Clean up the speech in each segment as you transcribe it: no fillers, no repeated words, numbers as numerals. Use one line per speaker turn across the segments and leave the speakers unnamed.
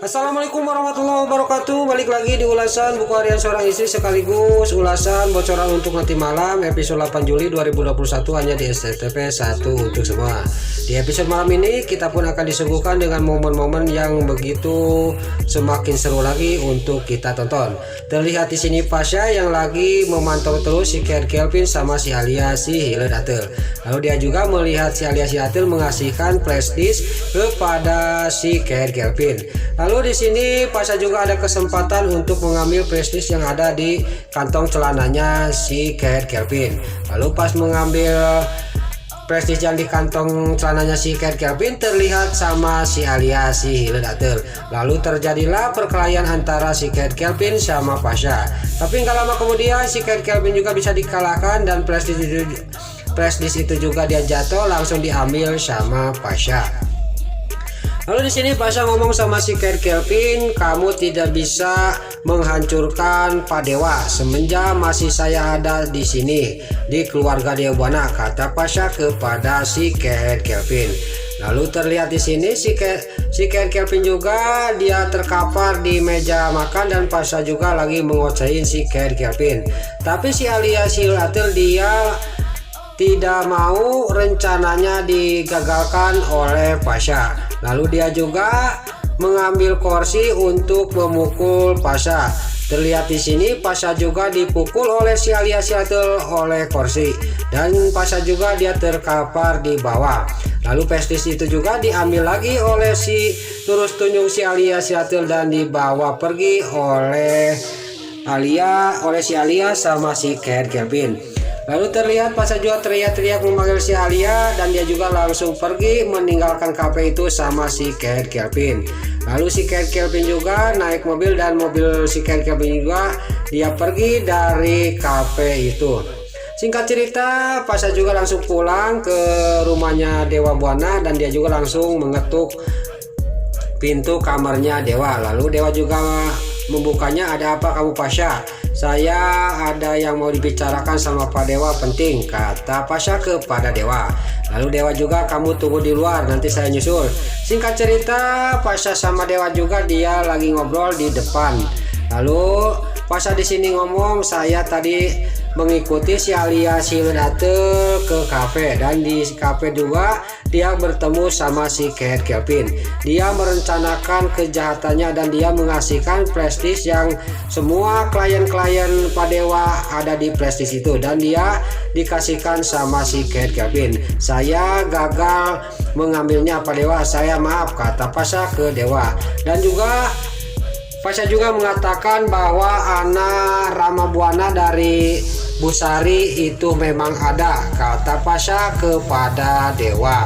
Assalamualaikum warahmatullahi wabarakatuh. Balik lagi di ulasan buku harian seorang istri sekaligus ulasan bocoran untuk nanti malam episode 8 Juli 2021 hanya di SCTV 1 untuk semua. Di episode malam ini kita pun akan disuguhkan dengan momen-momen yang begitu semakin seru lagi untuk kita tonton. Terlihat di sini Pasha yang lagi memantau terus si Kelvin sama si Alia si Hiled Atel. Lalu dia juga melihat si Alia si Atel mengasihkan flash disk kepada si Kelvin. Lalu di sini Pasha juga ada kesempatan untuk mengambil flash disk yang ada di kantong celananya si Kelvin. Lalu pas mengambil flash disk yang di kantong celananya si Kelvin terlihat sama si Alia si Hiled Atel. Lalu terjadilah perkelahian antara si Kelvin sama Pasha. Tapi nggak lama kemudian si Kelvin juga bisa dikalahkan dan flash disk itu juga dia jatuh langsung diambil sama Pasha. Lalu di sini Pasha ngomong sama si Kelvin, kamu tidak bisa menghancurkan Pak Dewa semenjak masih saya ada di sini di keluarga Dewa Buana, kata Pasha kepada si Kelvin. Lalu terlihat di sini si Kelvin juga dia terkapar di meja makan dan Pasha juga lagi mengocehin si Kelvin. Tapi si Alia si Hiled Atel dia tidak mau rencananya digagalkan oleh Pasha. Lalu dia juga mengambil kursi untuk memukul Pasha. Terlihat di sini Pasha juga dipukul oleh si Alia si Atel oleh kursi dan Pasha juga dia terkapar di bawah. Lalu pestis itu juga diambil lagi oleh si Turus Tunjung si Alia si Atel dan dibawa pergi oleh si Alia sama si Kelvin. Lalu terlihat Pasha juga teriak-teriak memanggil si Alia dan dia juga langsung pergi meninggalkan kafe itu sama si Kelvin. Lalu si Kelvin juga naik mobil dan mobil si Kelvin juga dia pergi dari kafe itu. Singkat cerita Pasha juga langsung pulang ke rumahnya Dewa Buana dan dia juga langsung mengetuk pintu kamarnya Dewa. Lalu Dewa juga membukanya. Ada apa kamu Pasha? Saya ada yang mau dibicarakan sama Pak Dewa penting, kata Pasha kepada Dewa. Lalu Dewa juga kamu tunggu di luar nanti saya nyusul. Singkat cerita Pasha sama Dewa juga dia lagi ngobrol di depan. Lalu Pasha di sini ngomong saya tadi mengikuti si Alia si Hiled Atel ke kafe dan di kafe juga dia bertemu sama si Kelvin. Dia merencanakan kejahatannya dan dia mengasihkan flash disk yang semua klien-klien Pak Dewa ada di flash disk itu dan dia dikasihkan sama si Kelvin. Saya gagal mengambilnya Pak Dewa, saya maaf, kata Pasha ke Dewa. Dan juga Pasha juga mengatakan bahwa anak Rama Buana dari Busari itu memang ada, kata Pasha kepada Dewa.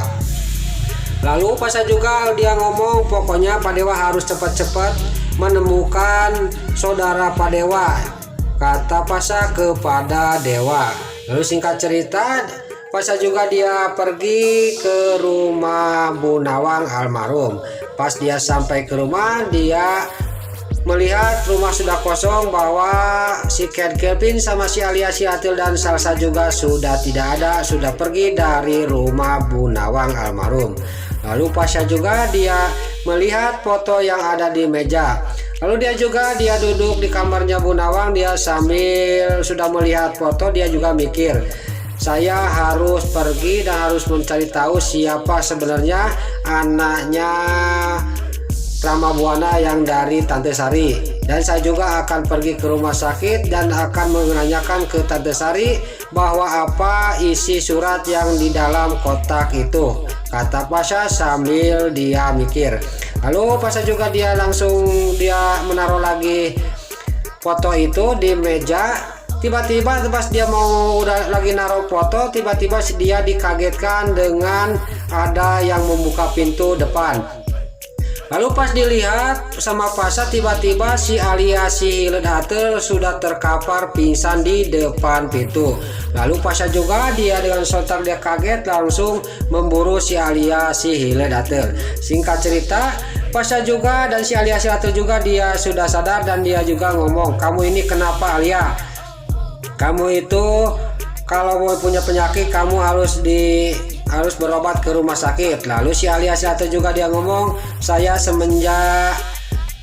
Lalu Pasha juga dia ngomong pokoknya Pak Dewa harus cepat-cepat menemukan saudara Pak Dewa, kata Pasha kepada Dewa. Lalu singkat cerita Pasha juga dia pergi ke rumah Bu Nawang almarhum. Pas dia sampai ke rumah dia melihat rumah sudah kosong, bahwa si Kelvin sama si Alia si Atel dan Salsa juga sudah tidak ada, sudah pergi dari rumah Bu Nawang almarhum. Lalu Pasha juga dia melihat foto yang ada di meja. Lalu dia juga dia duduk di kamarnya Bu Nawang, dia sambil sudah melihat foto dia juga mikir, saya harus pergi dan harus mencari tahu siapa sebenarnya anaknya Rama Buana yang dari Tante Sari, dan saya juga akan pergi ke rumah sakit dan akan menanyakan ke Tante Sari bahwa apa isi surat yang di dalam kotak itu, kata Pasha sambil dia mikir. Lalu Pasha juga dia langsung dia menaruh lagi foto itu di meja. Tiba-tiba pas dia mau udah lagi naruh foto, tiba-tiba dia dikagetkan dengan ada yang membuka pintu depan. Lalu pas dilihat sama Pasha, tiba-tiba si Alia si Hiled Atel sudah terkapar pingsan di depan pintu. Lalu Pasha juga dia dengan sontak dia kaget langsung memburu si Alia si Hiled Atel. Singkat cerita Pasha juga dan si Alia si Atel juga dia sudah sadar dan dia juga ngomong, kamu ini kenapa Alia? Kamu itu kalau mau punya penyakit kamu harus berobat ke rumah sakit. Lalu si alias itu juga dia ngomong, saya semenjak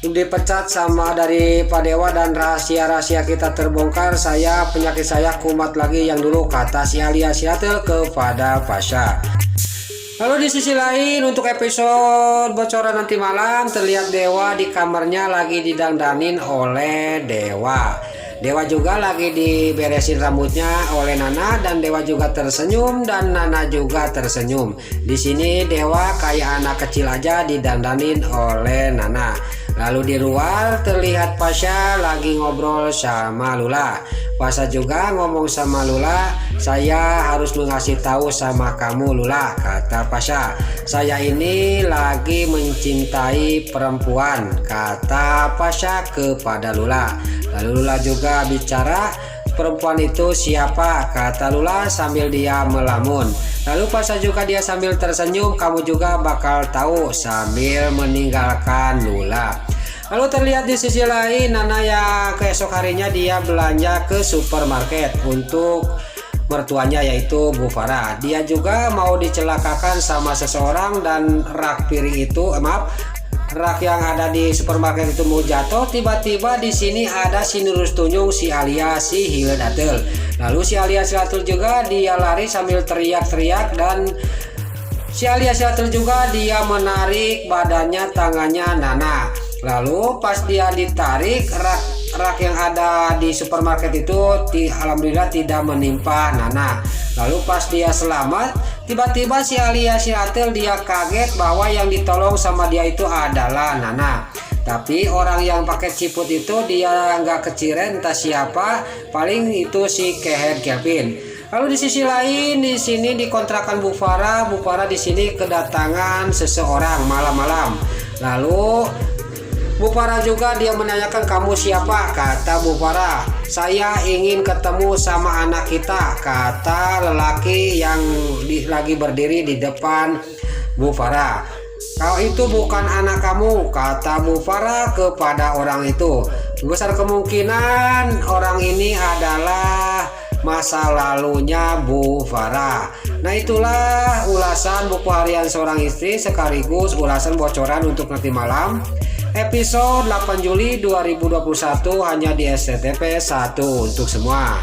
dipecat sama dari Pak Dewa dan rahasia-rahasia kita terbongkar, penyakit saya kumat lagi yang dulu, kata si alias itu kepada Pasha. Lalu di sisi lain untuk episode bocoran nanti malam, terlihat Dewa di kamarnya lagi didandanin oleh Dewa. Dewa juga lagi diberesin rambutnya oleh Nana dan Dewa juga tersenyum dan Nana juga tersenyum. Di sini Dewa kayak anak kecil aja didandanin oleh Nana. Lalu di luar terlihat Pasha lagi ngobrol sama Lula. Pasha juga ngomong sama Lula, saya harus mengasih tahu sama kamu Lula, kata Pasha. Saya ini lagi mencintai perempuan, kata Pasha kepada Lula. Lalu Lula juga bicara, perempuan itu siapa, kata Lula sambil dia melamun. Lalu Pasha juga dia sambil tersenyum, kamu juga bakal tahu, sambil meninggalkan Lula. Lalu terlihat di sisi lain Nana ya keesok harinya dia belanja ke supermarket untuk mertuanya yaitu Bu Farah. Dia juga mau dicelakakan sama seseorang dan rak yang ada di supermarket itu mau jatuh. Tiba-tiba di sini ada si Nurus Tunjung si alias si Hildatul. Lalu si alias Hildatul juga dia lari sambil teriak-teriak dan si alias Hildatul juga dia menarik badannya tangannya Nana. Lalu pas dia ditarik rak yang ada di supermarket itu alhamdulillah tidak menimpa Nana. Lalu pas dia selamat, tiba-tiba si alias Hildatul dia kaget bahwa yang ditolong sama dia itu adalah Nana. Tapi orang yang pakai ciput itu dia nggak keciren entah siapa, paling itu si Keher Kelvin. Lalu di sisi lain di sini di kontrakan Bu Farah di sini kedatangan seseorang malam-malam. Lalu Bu Farah juga dia menanyakan kamu siapa, kata Bu Farah. Saya ingin ketemu sama anak kita, kata lelaki yang lagi berdiri di depan Bu Farah. Kau itu bukan anak kamu, kata Bu Farah kepada orang itu. Besar kemungkinan orang ini adalah masa lalunya Bu Farah. Nah itulah ulasan buku harian seorang istri sekaligus ulasan bocoran untuk nanti malam. Episode 8 Juli 2021 hanya di SCTV 1 untuk semua.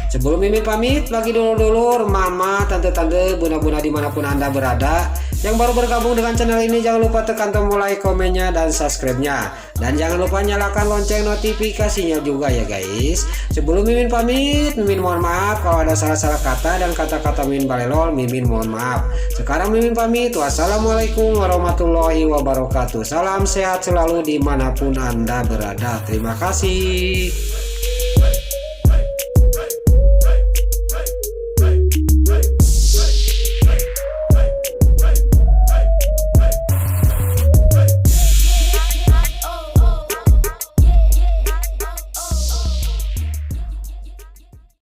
Sebelum Mimin pamit, bagi dulur-dulur, mama, tante-tante, bunda-bunda dimanapun Anda berada, yang baru bergabung dengan channel ini jangan lupa tekan tombol like, komennya, dan subscribe-nya. Dan jangan lupa nyalakan lonceng notifikasinya juga ya guys. Sebelum Mimin pamit, Mimin mohon maaf kalau ada salah-salah kata dan kata-kata Mimin balelol, Mimin mohon maaf. Sekarang Mimin pamit, wassalamualaikum warahmatullahi wabarakatuh. Salam sehat selalu dimanapun Anda berada. Terima kasih.